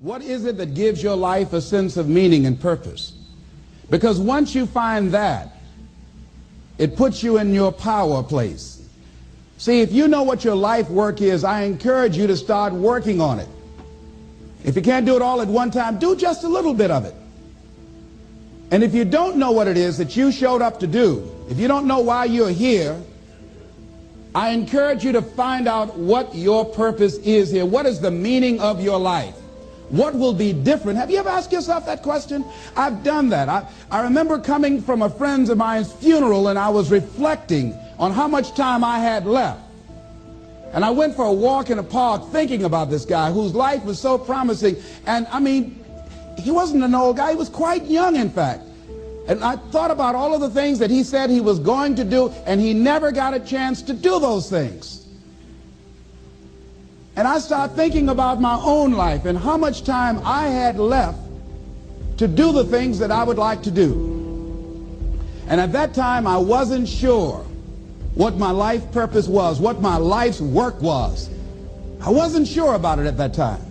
What is it that gives your life a sense of meaning and purpose? Because once you find that, it puts you in your power place. See, if you know what your life work is, I encourage you to start working on it. If you can't do it all at one time, do just a little bit of it. And if you don't know what it is that you showed up to do, if you don't know why you're here, I encourage you to find out what your purpose is here. What is the meaning of your life? What will be different? Have you ever asked yourself that question? I've done that. I remember coming from a friend of mine's funeral, and I was reflecting on how much time I had left. And I went for a walk in a park thinking about this guy whose life was so promising. And I mean, he wasn't an old guy. He was quite young, in fact. And I thought about all of the things that he said he was going to do, and he never got a chance to do those things. And I started thinking about my own life and how much time I had left to do the things that I would like to do. And at that time, I wasn't sure what my life purpose was, what my life's work was. I wasn't sure about it at that time.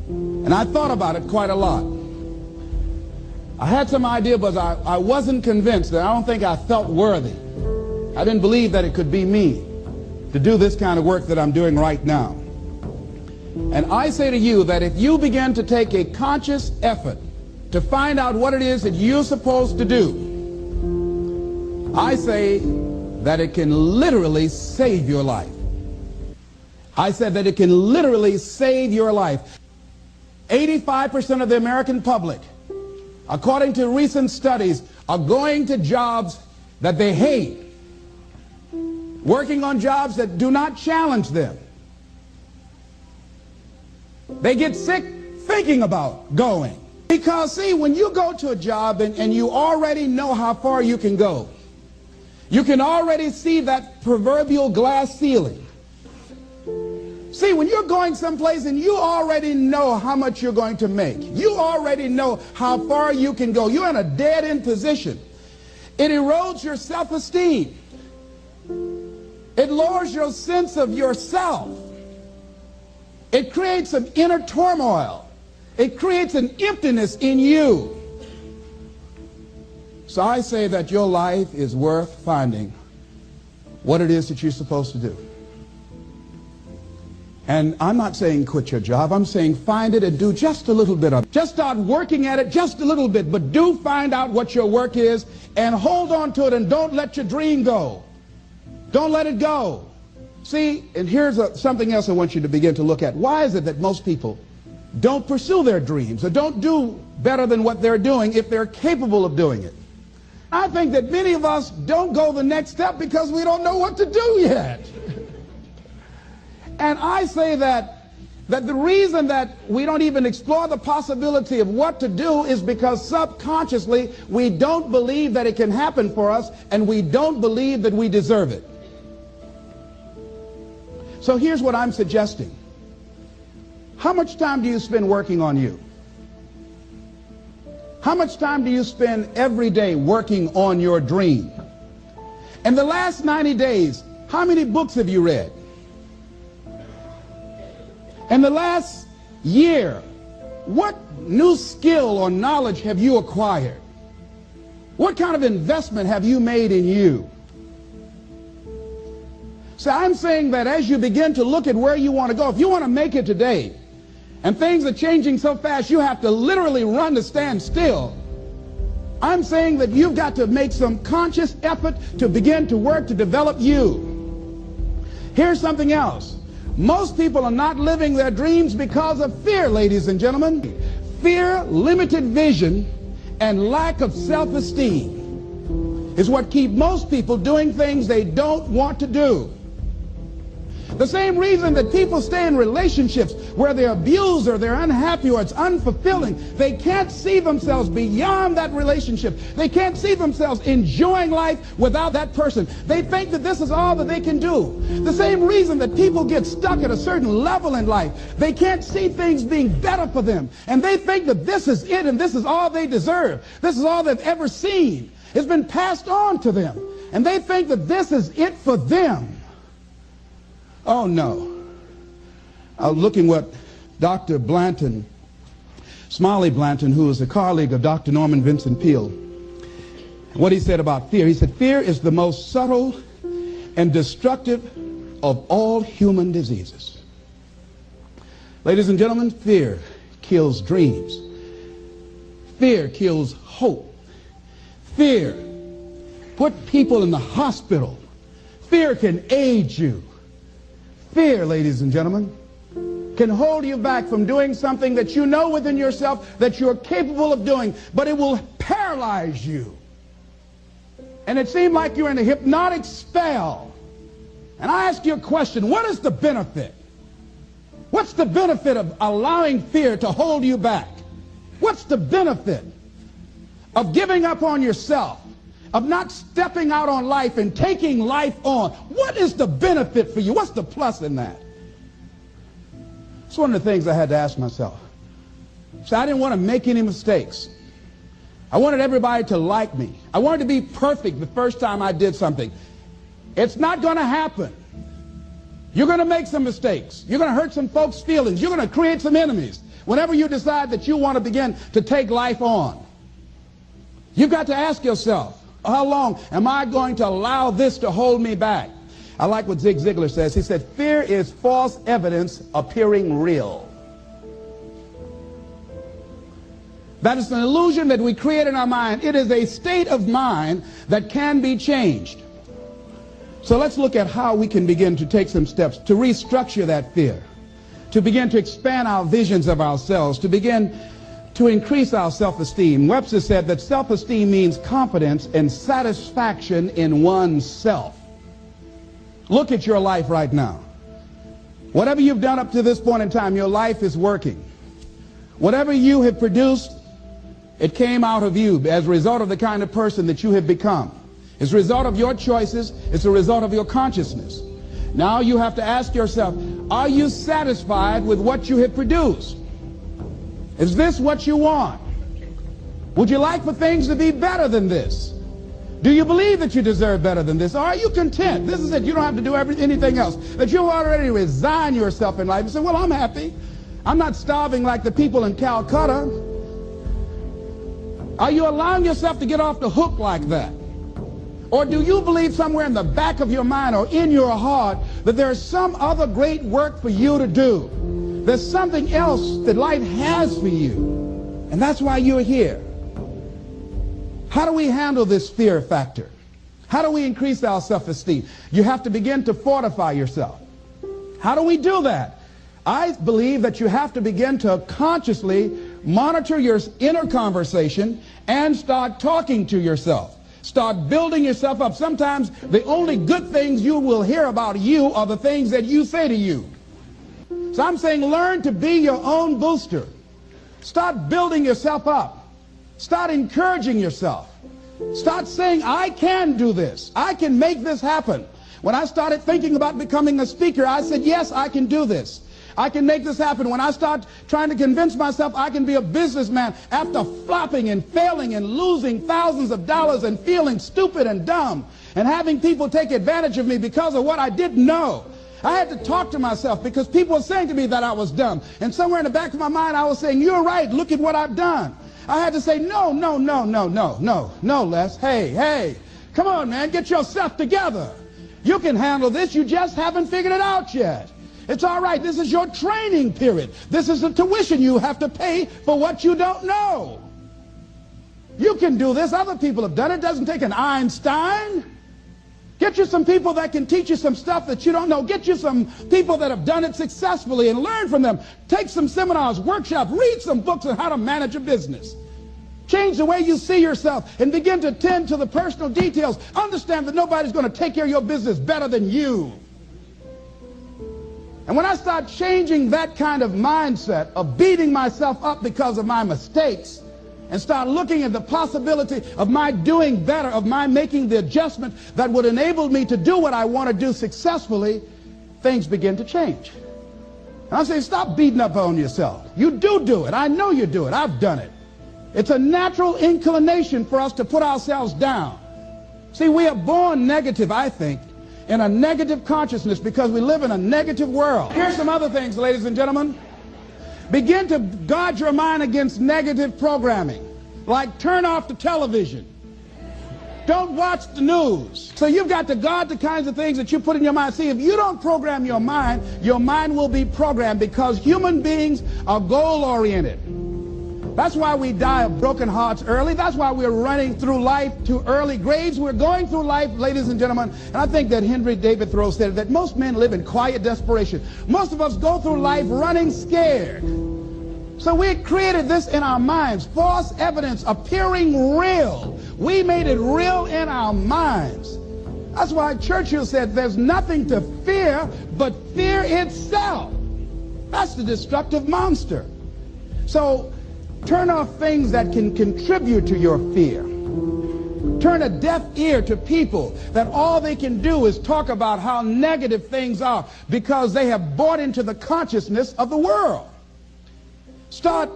And I thought about it quite a lot. I had some idea, but I wasn't convinced. And I don't think I felt worthy. I didn't believe that it could be me to do this kind of work that I'm doing right now. And I say to you that if you begin to take a conscious effort to find out what it is that you're supposed to do, I say that it can literally save your life. I said that it can literally save your life. 85% of the American public, according to recent studies, are going to jobs that they hate, working on jobs that do not challenge them. They get sick thinking about going. Because, see, when you go to a job and you already know how far you can go, you can already see that proverbial glass ceiling. See, when you're going someplace and you already know how much you're going to make, you already know how far you can go, you're in a dead-end position. It erodes your self-esteem. It lowers your sense of yourself. It creates an inner turmoil. It creates an emptiness in you. So I say that your life is worth finding what it is that you're supposed to do. And I'm not saying quit your job. I'm saying find it and do just a little bit of it. Just start working at it just a little bit, but do find out what your work is and hold on to it, and don't let your dream go. Don't let it go. See, and here's something else I want you to begin to look at. Why is it that most people don't pursue their dreams or don't do better than what they're doing if they're capable of doing it? I think that many of us don't go the next step because we don't know what to do yet. And I say that the reason that we don't even explore the possibility of what to do is because subconsciously we don't believe that it can happen for us, and we don't believe that we deserve it. So here's what I'm suggesting. How much time do you spend working on you? How much time do you spend every day working on your dream? In the last 90 days, how many books have you read? In the last year, what new skill or knowledge have you acquired? What kind of investment have you made in you? So I'm saying that as you begin to look at where you want to go, if you want to make it today, and things are changing so fast you have to literally run to stand still, I'm saying that you've got to make some conscious effort to begin to work to develop you. Here's something else. Most people are not living their dreams because of fear, ladies and gentlemen. Fear, limited vision, and lack of self-esteem is what keep most people doing things they don't want to do. The same reason that people stay in relationships where they're abused or they're unhappy or it's unfulfilling, they can't see themselves beyond that relationship. They can't see themselves enjoying life without that person. They think that this is all that they can do. The same reason that people get stuck at a certain level in life, they can't see things being better for them. And they think that this is it and this is all they deserve. This is all they've ever seen. It's been passed on to them. And they think that this is it for them. Oh no. Looking what Dr. Blanton Smiley Blanton, who was a colleague of Dr. Norman Vincent Peale. What he said about fear, he said, fear is the most subtle and destructive of all human diseases. Ladies and gentlemen, fear kills dreams. Fear kills hope. Fear put people in the hospital. Fear can age you. Fear, ladies and gentlemen, can hold you back from doing something that you know within yourself that you're capable of doing, but it will paralyze you. And it seemed like you're in a hypnotic spell. And I ask you a question, what is the benefit? What's the benefit of allowing fear to hold you back? What's the benefit of giving up on yourself, of not stepping out on life and taking life on? What is the benefit for you? What's the plus in that? It's one of the things I had to ask myself. So I didn't want to make any mistakes. I wanted everybody to like me. I wanted to be perfect the first time I did something. It's not going to happen. You're going to make some mistakes. You're going to hurt some folks' feelings. You're going to create some enemies whenever you decide that you want to begin to take life on. You've got to ask yourself, how long am I going to allow this to hold me back? I like what Zig Ziglar says. He said, fear is false evidence appearing real. That is an illusion that we create in our mind. It is a state of mind that can be changed. So let's look at how we can begin to take some steps to restructure that fear, to begin to expand our visions of ourselves, to begin to increase our self-esteem. Webster said that self-esteem means confidence and satisfaction in oneself. Look at your life right now. Whatever you've done up to this point in time, your life is working. Whatever you have produced, it came out of you as a result of the kind of person that you have become. It's a result of your choices. It's a result of your consciousness. Now you have to ask yourself, are you satisfied with what you have produced? Is this what you want? Would you like for things to be better than this? Do you believe that you deserve better than this? Or are you content? This is it. You don't have to do anything else. That you've already resigned yourself in life and say, well, I'm happy. I'm not starving like the people in Calcutta. Are you allowing yourself to get off the hook like that? Or do you believe somewhere in the back of your mind or in your heart that there's some other great work for you to do? There's something else that life has for you. And that's why you're here. How do we handle this fear factor? How do we increase our self-esteem? You have to begin to fortify yourself. How do we do that? I believe that you have to begin to consciously monitor your inner conversation and start talking to yourself. Start building yourself up. Sometimes the only good things you will hear about you are the things that you say to you. So I'm saying learn to be your own booster. Start building yourself up. Start encouraging yourself. Start saying, I can do this. I can make this happen. When I started thinking about becoming a speaker, I said, yes, I can do this. I can make this happen. When I start trying to convince myself I can be a businessman after flopping and failing and losing thousands of dollars and feeling stupid and dumb and having people take advantage of me because of what I didn't know, I had to talk to myself because people were saying to me that I was dumb. And somewhere in the back of my mind, I was saying, you're right. Look at what I've done. I had to say, no, Les. Hey, come on, man. Get yourself together. You can handle this. You just haven't figured it out yet. It's all right. This is your training period. This is the tuition you have to pay for what you don't know. You can do this. Other people have done it. It doesn't take an Einstein. Get you some people that can teach you some stuff that you don't know. Get you some people that have done it successfully and learn from them. Take some seminars, workshops, read some books on how to manage a business. Change the way you see yourself and begin to tend to the personal details. Understand that nobody's going to take care of your business better than you. And when I start changing that kind of mindset of beating myself up because of my mistakes and start looking at the possibility of my doing better, of my making the adjustment that would enable me to do what I want to do successfully, things begin to change. And I'm saying, stop beating up on yourself. You do it. I know you do it. I've done it. It's a natural inclination for us to put ourselves down. See, we are born negative, I think, in a negative consciousness because we live in a negative world. Here's some other things, ladies and gentlemen. Begin to guard your mind against negative programming, like turn off the television. Don't watch the news. So you've got to guard the kinds of things that you put in your mind. See, if you don't program your mind will be programmed, because human beings are goal-oriented. That's why we die of broken hearts early. That's why we're running through life to early graves. We're going through life, ladies and gentlemen, and I think that Henry David Thoreau said that most men live in quiet desperation. Most of us go through life running scared. So we created this in our minds, false evidence appearing real. We made it real in our minds. That's why Churchill said there's nothing to fear but fear itself. That's the destructive monster. So turn off things that can contribute to your fear. Turn a deaf ear to people that all they can do is talk about how negative things are, because they have bought into the consciousness of the world. Start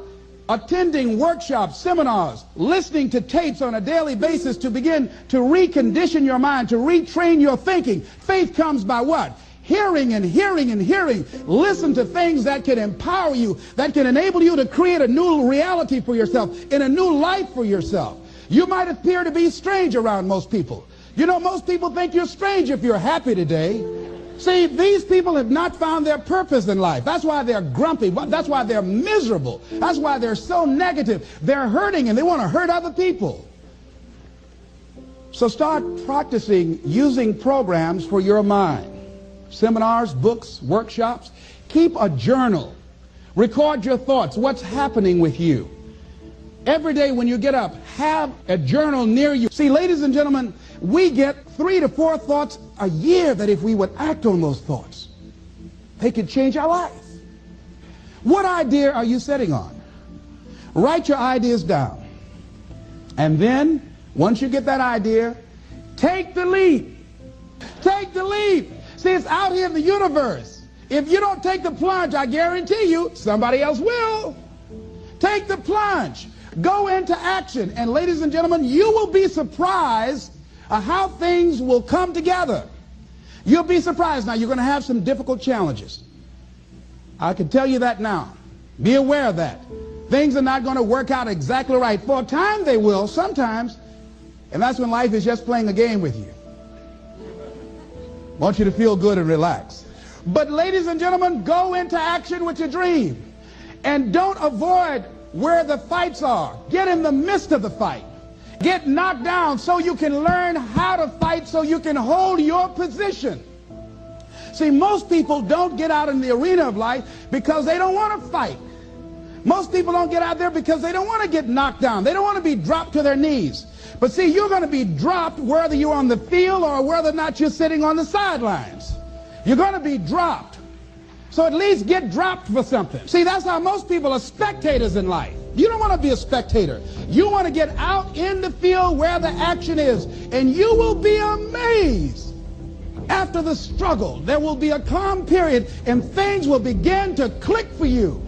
attending workshops, seminars, listening to tapes on a daily basis to begin to recondition your mind, to retrain your thinking. Faith comes by what? Hearing and hearing and hearing. Listen to things that can empower you, that can enable you to create a new reality for yourself, in a new life for yourself. You might appear to be strange around most people. You know, most people think you're strange if you're happy today. See, these people have not found their purpose in life. That's why they're grumpy. That's why they're miserable. That's why they're so negative. They're hurting and they want to hurt other people. So start practicing using programs for your mind. Seminars, books, workshops. Keep a journal. Record your thoughts. What's happening with you? Every day when you get up, have a journal near you. See, ladies and gentlemen, we get 3 to 4 thoughts a year that if we would act on those thoughts, they could change our life. What idea are you sitting on? Write your ideas down. And then, once you get that idea, take the leap. Take the leap. See, it's out here in the universe. If you don't take the plunge, I guarantee you, somebody else will. Take the plunge. Go into action. And ladies and gentlemen, you will be surprised how things will come together. You'll be surprised. Now, you're going to have some difficult challenges. I can tell you that now. Be aware of that. Things are not going to work out exactly right. For a time they will, sometimes. And that's when life is just playing a game with you. I want you to feel good and relax. But ladies and gentlemen, go into action with your dream. And don't avoid where the fights are. Get in the midst of the fight. Get knocked down so you can learn how to fight, so you can hold your position. See, most people don't get out in the arena of life because they don't want to fight. Most people don't get out there because they don't want to get knocked down. They don't want to be dropped to their knees. But see, you're going to be dropped whether you're on the field or whether or not you're sitting on the sidelines. You're going to be dropped. So at least get dropped for something. See, that's how most people are spectators in life. You don't want to be a spectator. You want to get out in the field where the action is. And you will be amazed. After the struggle, there will be a calm period and things will begin to click for you.